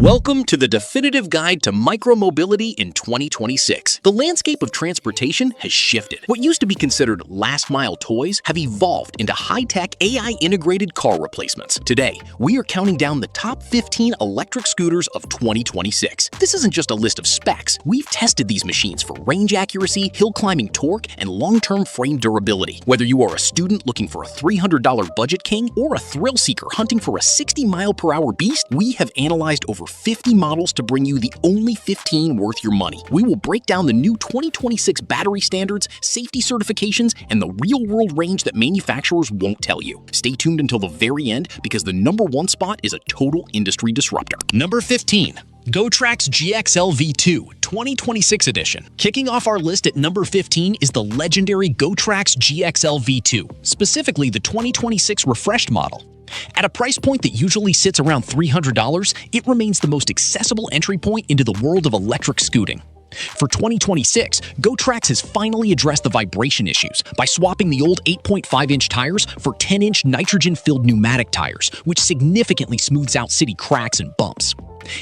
Welcome to the definitive guide to micromobility in 2026. The landscape of transportation has shifted. What used to be considered last-mile toys have evolved into high-tech AI-integrated car replacements. Today, we are counting down the top 15 electric scooters of 2026. This isn't just a list of specs. We've tested these machines for range accuracy, hill-climbing torque, and long-term frame durability. Whether you are a student looking for a $300 budget king or a thrill-seeker hunting for a 60-mile-per-hour beast, we have analyzed over 50 models to bring you the only 15 worth your money. We will break down the new 2026 battery standards, safety certifications, and the real-world range that manufacturers won't tell you. Stay tuned until the very end because the number one spot is a total industry disruptor. Number 15. GoTrax GXL V2 2026 edition. Kicking off our list at number 15 is the legendary GoTrax GXL V2, specifically the 2026 refreshed model. At a price point that usually sits around $300, it remains the most accessible entry point into the world of electric scooting. For 2026, GoTrax has finally addressed the vibration issues by swapping the old 8.5-inch tires for 10-inch nitrogen-filled pneumatic tires, which significantly smooths out city cracks and bumps.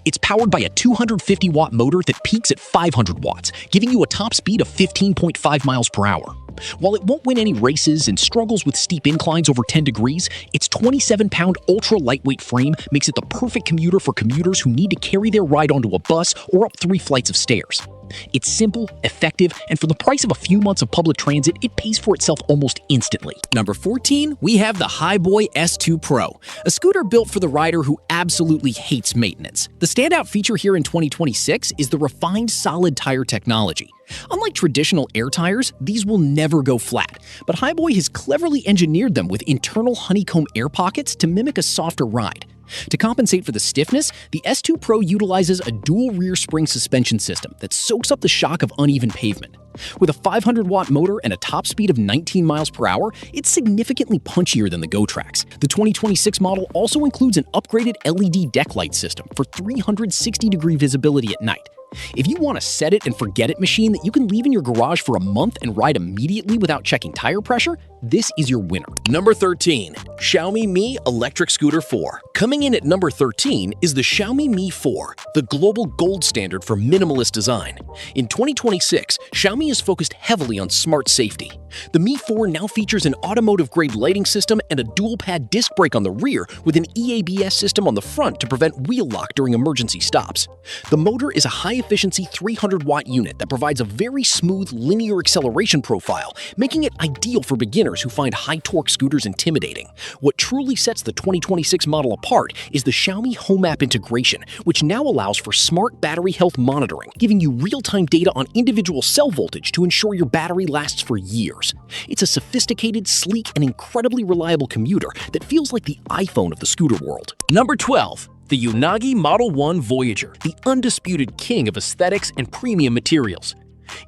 It's powered by a 250-watt motor that peaks at 500 watts, giving you a top speed of 15.5 miles per hour. While it won't win any races and struggles with steep inclines over 10 degrees, its 27-pound ultra-lightweight frame makes it the perfect commuter for commuters who need to carry their ride onto a bus or up 3 flights of stairs. It's simple, effective, and for the price of a few months of public transit, it pays for itself almost instantly. Number 14, we have the Highboy S2 Pro, a scooter built for the rider who absolutely hates maintenance. The standout feature here in 2026 is the refined solid tire technology. Unlike traditional air tires, these will never go flat, but Highboy has cleverly engineered them with internal honeycomb air pockets to mimic a softer ride. To compensate for the stiffness, the S2 Pro utilizes a dual rear spring suspension system that soaks up the shock of uneven pavement. With a 500-watt motor and a top speed of 19 miles per hour, it's significantly punchier than the GoTrax. The 2026 model also includes an upgraded LED deck light system for 360-degree visibility at night. If you want a set-it-and-forget-it machine that you can leave in your garage for a month and ride immediately without checking tire pressure, this is your winner. Number 13. Xiaomi Mi Electric Scooter 4. Coming in at number 13 is the Xiaomi Mi 4, the global gold standard for minimalist design. In 2026, Xiaomi is focused heavily on smart safety. The Mi 4 now features an automotive-grade lighting system and a dual-pad disc brake on the rear with an EABS system on the front to prevent wheel lock during emergency stops. The motor is a high-efficiency 300-watt unit that provides a very smooth linear acceleration profile, making it ideal for beginners who find high-torque scooters intimidating. What truly sets the 2026 model apart is the Xiaomi Home App integration, which now allows for smart battery health monitoring, giving you real-time data on individual cell voltage to ensure your battery lasts for years. It's a sophisticated, sleek, and incredibly reliable commuter that feels like the iPhone of the scooter world. Number 12. The Unagi Model 1 Voyager, the undisputed king of aesthetics and premium materials.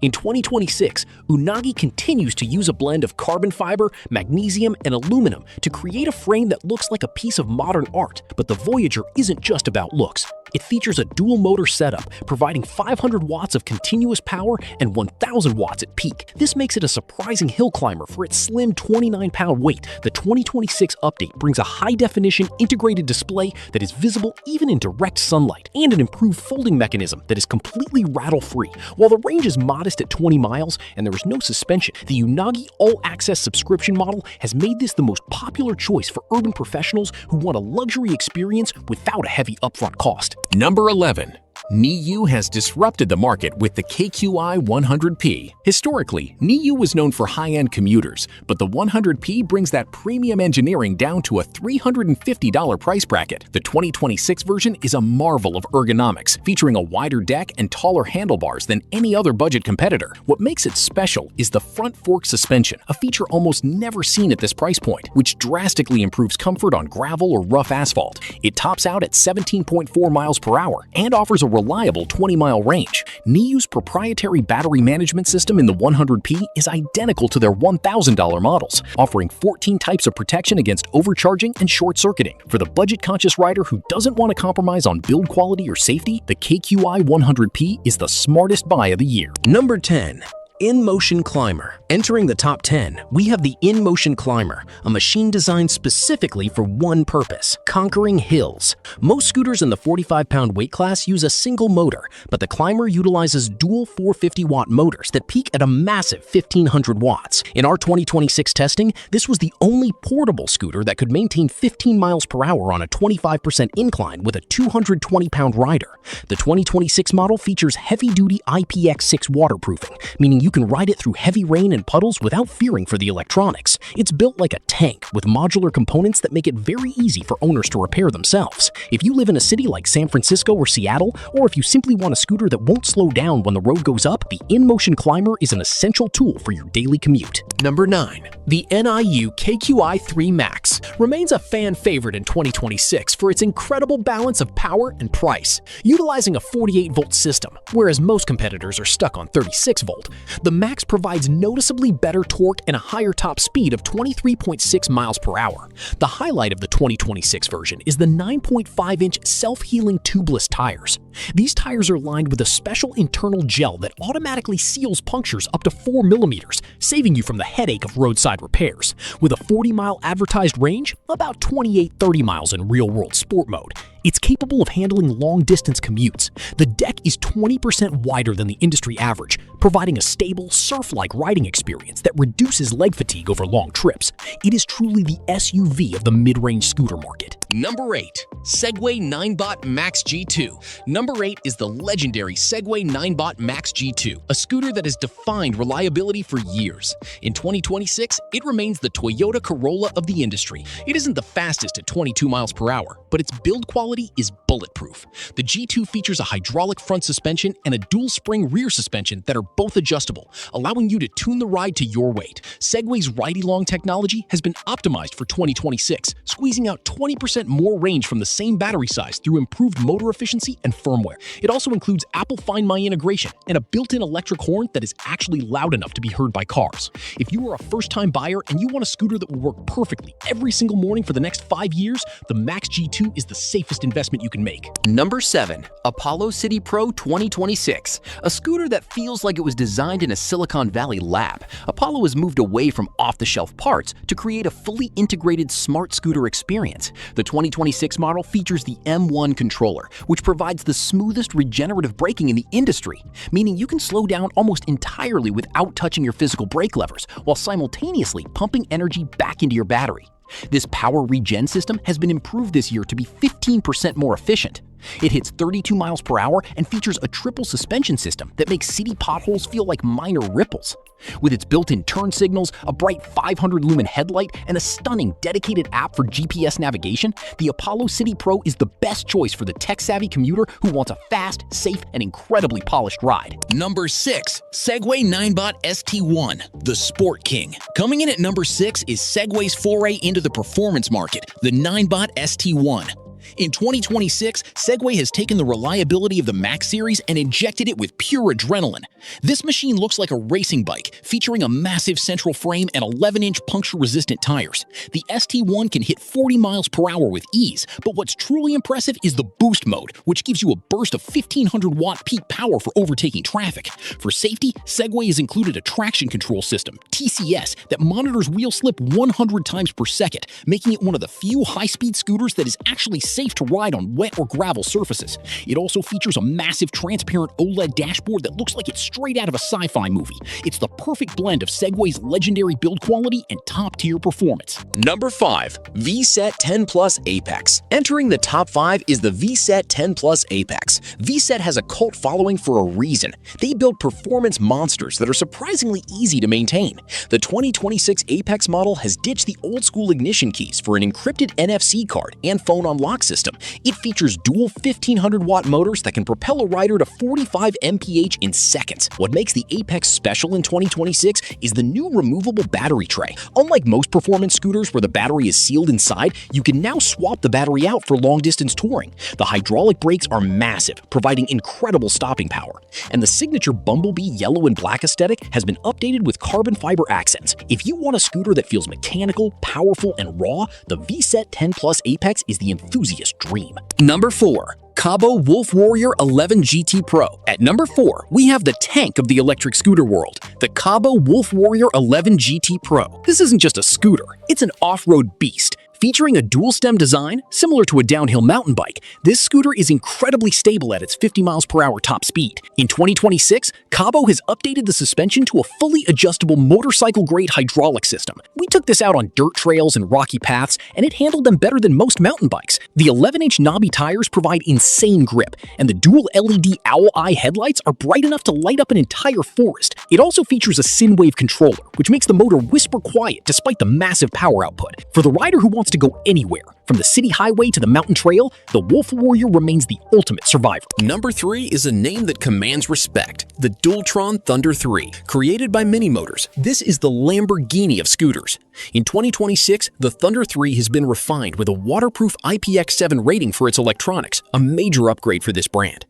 In 2026, Unagi continues to use a blend of carbon fiber, magnesium, and aluminum to create a frame that looks like a piece of modern art. But the Voyager isn't just about looks. It features a dual-motor setup, providing 500 watts of continuous power and 1,000 watts at peak. This makes it a surprising hill climber for its slim 29-pound weight. The 2026 update brings a high-definition integrated display that is visible even in direct sunlight, and an improved folding mechanism that is completely rattle-free. While the range is modest at 20 miles and there is no suspension, the Unagi All-Access subscription model has made this the most popular choice for urban professionals who want a luxury experience without a heavy upfront cost. Number 11. NIU has disrupted the market with the KQi 100P. Historically, NIU was known for high-end commuters, but the 100P brings that premium engineering down to a $350 price bracket. The 2026 version is a marvel of ergonomics, featuring a wider deck and taller handlebars than any other budget competitor. What makes it special is the front fork suspension, a feature almost never seen at this price point, which drastically improves comfort on gravel or rough asphalt. It tops out at 17.4 miles per hour and offers a reliable 20-mile range. NIU's proprietary battery management system in the 100P is identical to their $1,000 models, offering 14 types of protection against overcharging and short-circuiting. For the budget-conscious rider who doesn't want to compromise on build quality or safety, the KQi 100P is the smartest buy of the year. Number 10. In-Motion Climber. Entering the top 10, we have the In-Motion Climber, a machine designed specifically for one purpose: conquering hills. Most scooters in the 45-pound weight class use a single motor, but the Climber utilizes dual 450-watt motors that peak at a massive 1,500 watts. In our 2026 testing, this was the only portable scooter that could maintain 15 miles per hour on a 25% incline with a 220-pound rider. The 2026 model features heavy-duty IPX6 waterproofing, meaning you can ride it through heavy rain and puddles without fearing for the electronics. It's built like a tank with modular components that make it very easy for owners to repair themselves. If you live in a city like San Francisco or Seattle, or if you simply want a scooter that won't slow down when the road goes up, the In-Motion Climber is an essential tool for your daily commute. Number 9. The NIU KQi3 Max remains a fan favorite in 2026 for its incredible balance of power and price. Utilizing a 48-volt system, whereas most competitors are stuck on 36-volt, the Max provides noticeably better torque and a higher top speed of 23.6 miles per hour. The highlight of the 2026 version is the 9.5-inch self-healing tubeless tires. These tires are lined with a special internal gel that automatically seals punctures up to 4 millimeters, saving you from the headache of roadside repairs. With a 40-mile advertised range, about 28-30 miles in real-world sport mode, it's capable of handling long-distance commutes. The deck is 20% wider than the industry average, providing a stable, surf-like riding experience that reduces leg fatigue over long trips. It is truly the SUV of the mid-range scooter market. Number 8. Segway 9Bot Max G2. Number 8 is the legendary Segway 9Bot Max G2, a scooter that has defined reliability for years. In 2026, it remains the Toyota Corolla of the industry. It isn't the fastest at 22 miles per hour, but its build quality is bulletproof. The G2 features a hydraulic front suspension and a dual-spring rear suspension that are both adjustable, allowing you to tune the ride to your weight. Segway's ride-along technology has been optimized for 2026, squeezing out 20% more range from the same battery size through improved motor efficiency and firmware. It also includes Apple Find My integration and a built-in electric horn that is actually loud enough to be heard by cars. If you are a first-time buyer and you want a scooter that will work perfectly every single morning for the next 5 years, the Max G2 is the safest investment you can make. Number 7. Apollo City Pro 2026. A scooter that feels like it was designed in a Silicon Valley lab. Apollo has moved away from off-the-shelf parts to create a fully integrated smart scooter experience. The 2026 model features the M1 controller, which provides the smoothest regenerative braking in the industry, meaning you can slow down almost entirely without touching your physical brake levers, while simultaneously pumping energy back into your battery. This power regen system has been improved this year to be 15% more efficient. It hits 32 miles per hour and features a triple suspension system that makes city potholes feel like minor ripples. With its built-in turn signals, a bright 500-lumen headlight, and a stunning dedicated app for GPS navigation, the Apollo City Pro is the best choice for the tech-savvy commuter who wants a fast, safe, and incredibly polished ride. Number 6. Segway 9Bot ST1, the Sport King. Coming in at number 6 is Segway's foray into the performance market, the 9Bot ST1. In 2026, Segway has taken the reliability of the Max series and injected it with pure adrenaline. This machine looks like a racing bike, featuring a massive central frame and 11-inch puncture-resistant tires. The ST1 can hit 40 miles per hour with ease, but what's truly impressive is the boost mode, which gives you a burst of 1,500-watt peak power for overtaking traffic. For safety, Segway has included a traction control system, TCS, that monitors wheel slip 100 times per second, making it one of the few high-speed scooters that is actually safe to ride on wet or gravel surfaces. It also features a massive transparent OLED dashboard that looks like it's straight out of a sci-fi movie. It's the perfect blend of Segway's legendary build quality and top-tier performance. Number 5. VSET 10 Plus Apex. Entering the top 5 is the VSET 10 Plus Apex. VSET has a cult following for a reason. They build performance monsters that are surprisingly easy to maintain. The 2026 Apex model has ditched the old-school ignition keys for an encrypted NFC card and phone unlock system. It features dual 1,500-watt motors that can propel a rider to 45 mph in seconds. What makes the Apex special in 2026 is the new removable battery tray. Unlike most performance scooters where the battery is sealed inside, you can now swap the battery out for long-distance touring. The hydraulic brakes are massive, providing incredible stopping power. And the signature Bumblebee yellow and black aesthetic has been updated with carbon fiber accents. If you want a scooter that feels mechanical, powerful, and raw, the VSET 10 Plus Apex is the enthusiast enthusiast dream. Number 4. Cabo Wolf Warrior 11 GT Pro. At number 4, we have the tank of the electric scooter world, the Cabo Wolf Warrior 11 GT Pro. This isn't just a scooter, it's an off-road beast. Featuring a dual-stem design, similar to a downhill mountain bike, this scooter is incredibly stable at its 50 miles per hour top speed. In 2026, Cabo has updated the suspension to a fully adjustable motorcycle-grade hydraulic system. We took this out on dirt trails and rocky paths, and it handled them better than most mountain bikes. The 11-inch knobby tires provide insane grip, and the dual LED owl eye headlights are bright enough to light up an entire forest. It also features a Synwave controller, which makes the motor whisper quiet despite the massive power output. For the rider who wants to go anywhere, from the city highway to the mountain trail, the Wolf Warrior remains the ultimate survivor. Number 3 is a name that commands respect, the Dualtron Thunder 3. Created by Mini Motors, this is the Lamborghini of scooters. In 2026, the Thunder 3 has been refined with a waterproof IPX7 rating for its electronics, a major upgrade for this brand.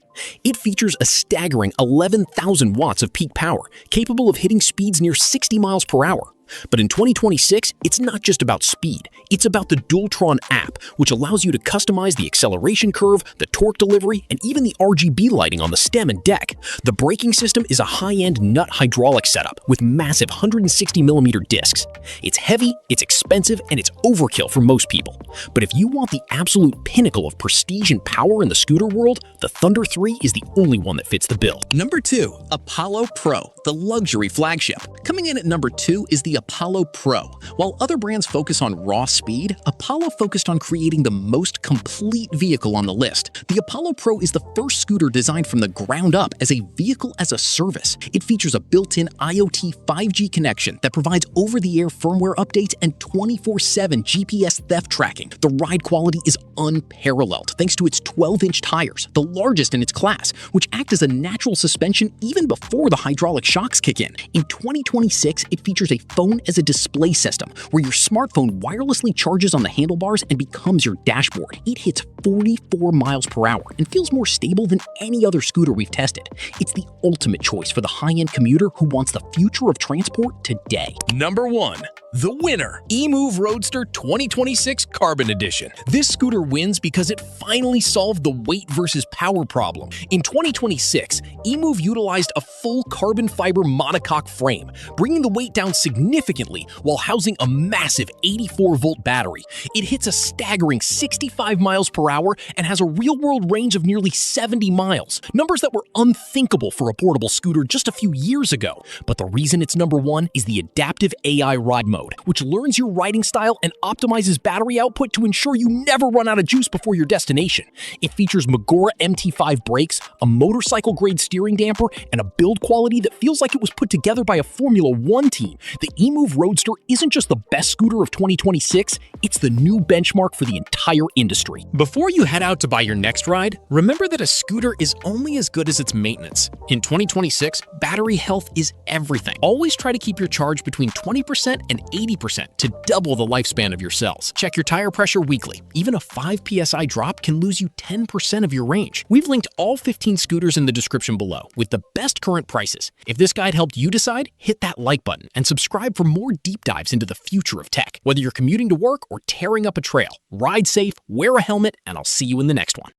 It features a staggering 11,000 watts of peak power, capable of hitting speeds near 60 miles per hour. But in 2026, it's not just about speed, it's about the Dualtron app, which allows you to customize the acceleration curve, the torque delivery, and even the RGB lighting on the stem and deck. The braking system is a high-end nut hydraulic setup with massive 160mm discs. It's heavy, it's expensive, and it's overkill for most people. But if you want the absolute pinnacle of prestige and power in the scooter world, the Thunder 3 is the only one that fits the bill. Number 2. Apollo Pro, the luxury flagship. Coming in at number 2 is the Apollo Pro. While other brands focus on raw speed, Apollo focused on creating the most complete vehicle on the list. The Apollo Pro is the first scooter designed from the ground up as a vehicle as a service. It features a built-in IoT 5G connection that provides over-the-air firmware updates and 24/7 GPS theft tracking. The ride quality is unparalleled thanks to its 12-inch tires, the largest in its class, which act as a natural suspension even before the hydraulic shocks kick in. In 2026, it features a phone as a display system where your smartphone wirelessly charges on the handlebars and becomes your dashboard. It hits 44 miles per hour and feels more stable than any other scooter we've tested. It's the ultimate choice for the high-end commuter who wants the future of transport today. Number 1. The winner, eMove Roadster 2026 Carbon Edition. This scooter wins because it finally solved the weight versus power problem. In 2026, eMove utilized a full carbon fiber monocoque frame, bringing the weight down significantly while housing a massive 84-volt battery. It hits a staggering 65 miles per hour and has a real-world range of nearly 70 miles, numbers that were unthinkable for a portable scooter just a few years ago. But the reason it's number 1 is the adaptive AI ride mode, which learns your riding style and optimizes battery output to ensure you never run out of juice before your destination. It features Magura MT5 brakes, a motorcycle-grade steering damper, and a build quality that feels like it was put together by a Formula One team. The eMove Roadster isn't just the best scooter of 2026, it's the new benchmark for the entire industry. Before you head out to buy your next ride, remember that a scooter is only as good as its maintenance. In 2026, battery health is everything. Always try to keep your charge between 20% and 80% to double the lifespan of your cells. Check your tire pressure weekly. Even a 5 psi drop can lose you 10% of your range. We've linked all 15 scooters in the description below with the best current prices. If this guide helped you decide, hit that like button and subscribe for more deep dives into the future of tech. Whether you're commuting to work or tearing up a trail, ride safe, wear a helmet, and I'll see you in the next one.